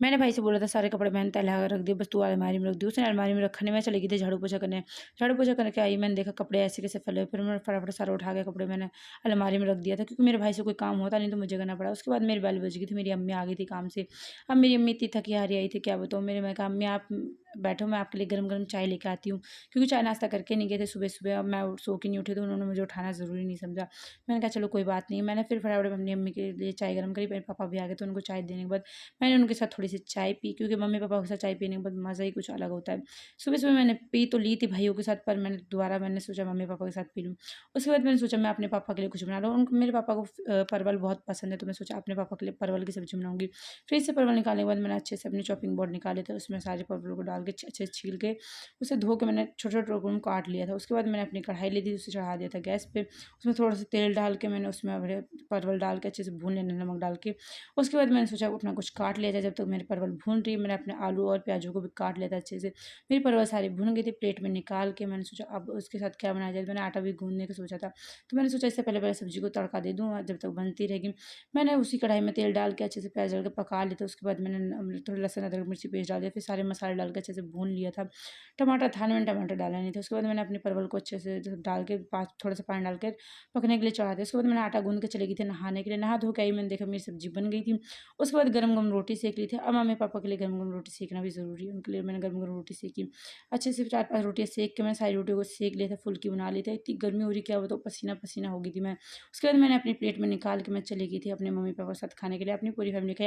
मैंने भाई से बोला था सारे कपड़े मैंने तैला कर रख दिए, बस तू अलमारी में रख दी। उसने अलमारी में रखने में चली गई थी झाड़ू पोछा करने। झाड़ू पोछा करके आई, मैंने देखा कपड़े ऐसे कैसे फैले हुए। फिर मैं फटाफट सारा उठा के कपड़े मैंने अलमारी में रख दिया था, क्योंकि मेरे भाई से कोई काम होता नहीं तो मुझे करना पड़ा। उसके बाद मेरी बेल बज गई थी, मेरी अम्मी आ गई थी काम से। अब मेरी अम्मी इतनी थकी हारी आई थी, क्या बताऊँ। मैं कहा अम्मी आप बैठो, मैं आपके लिए गरम-गरम चाय लेके आती हूँ, क्योंकि चाय नाश्ता करके नहीं गए थे सुबह-सुबह। अब मैं सो के नहीं उठी तो उन्होंने मुझे उठाना ज़रूरी नहीं समझा। मैंने कहा चलो कोई बात नहीं। मैंने फिर फटाफट अपनी अम्मी के लिए चाय गरम करी। मेरे पापा भी आ गए तो उनको चाय देने के बाद मैंने उनके साथ थोड़ी-सी चाय पी, क्योंकि मम्मी-पापा के साथ चाय पीने के बाद मज़ा ही कुछ अलग होता है। सुबह-सुबह मैंने पी तो ली थी भाइयों के साथ, पर मैंने सोचा मम्मी-पापा के साथ पी लूँ। उसके बाद मैंने सोचा मैं अपने पापा के लिए कुछ बना लूँ। उनको मेरे पापा को परवल बहुत पसंद है, तो मैं सोचा अपने पापा के लिए परवल की सब्ज़ी बनाऊँगी। फ्रिज से परवल निकालने के बाद मैंने अच्छे से अपने चॉपिंग बोर्ड निकाले थे, उसमें सारे परवलों को डाल के अच्छे से छील के उसे धो के मैंने छोटे-छोटे टुकड़ों में काट लिया था। उसके बाद मैंने अपनी कढ़ाई ली थी, उसे चढ़ा दिया था गैस पे। उसमें थोड़ा-सा तेल डाल के मैंने उसमें अपने परवल डाल के अच्छे से भून लेना, नमक डाल के। उसके बाद मैंने सोचा अपना कुछ काट लिया जाए। जब तक मेरे परवल भून रही है, मैंने अपने आलू और प्याज़ों को भी काट लिया था अच्छे से। मेरी परवल सारी भुन गई थी, प्लेट में निकाल के मैंने सोचा अब उसके साथ क्या बनाया जाए। मैंने आटा भी गूँथने का सोचा था, तो मैंने सोचा इससे पहले सब्ज़ी को तड़का दे दूँ जब तक बनती रहेगी। मैंने उसी कढ़ाई में तेल डाल के अच्छे से प्याज़ डाल के पका लिया था। उसके बाद मैंने थोड़ा लहसुन, अदरक, मिर्ची पेस्ट डाल दिया, फिर सारे मसाले डाल के अच्छे से भून लिया था। टमाटर था नहीं, मैंने टमाटर डाला नहीं था। उसके बाद मैंने अपने परवल को अच्छे से डाल के थोड़ा-सा पानी डाल के पकने के लिए चढ़ा दिया। उसके बाद मैंने आटा गूँथ के चली गई थी नहाने के लिए। नहा धो के आई, मैंने देखा मेरी सब्ज़ी बन गई थी। उसके बाद गरम-गरम रोटी सेंक ली थी। अब मम्मी-पापा के लिए गरम-गरम रोटी सेंकना भी ज़रूरी है, उनके लिए मैंने गरम-गरम रोटी सेंकी। अच्छे से 4-5 रोटियाँ सेंक के मैंने सारी रोटियों को सेंक लिया था, फुल्की बना ली थी। इतनी गर्मी हो रही क्या बताऊँ, पसीना-पसीना हो गई थी मैं। उसके बाद मैंने अपनी प्लेट में निकाल के मैं चली गई थी अपने मम्मी-पापा के साथ खाने के लिए। अपनी पूरी फैमिली खाई।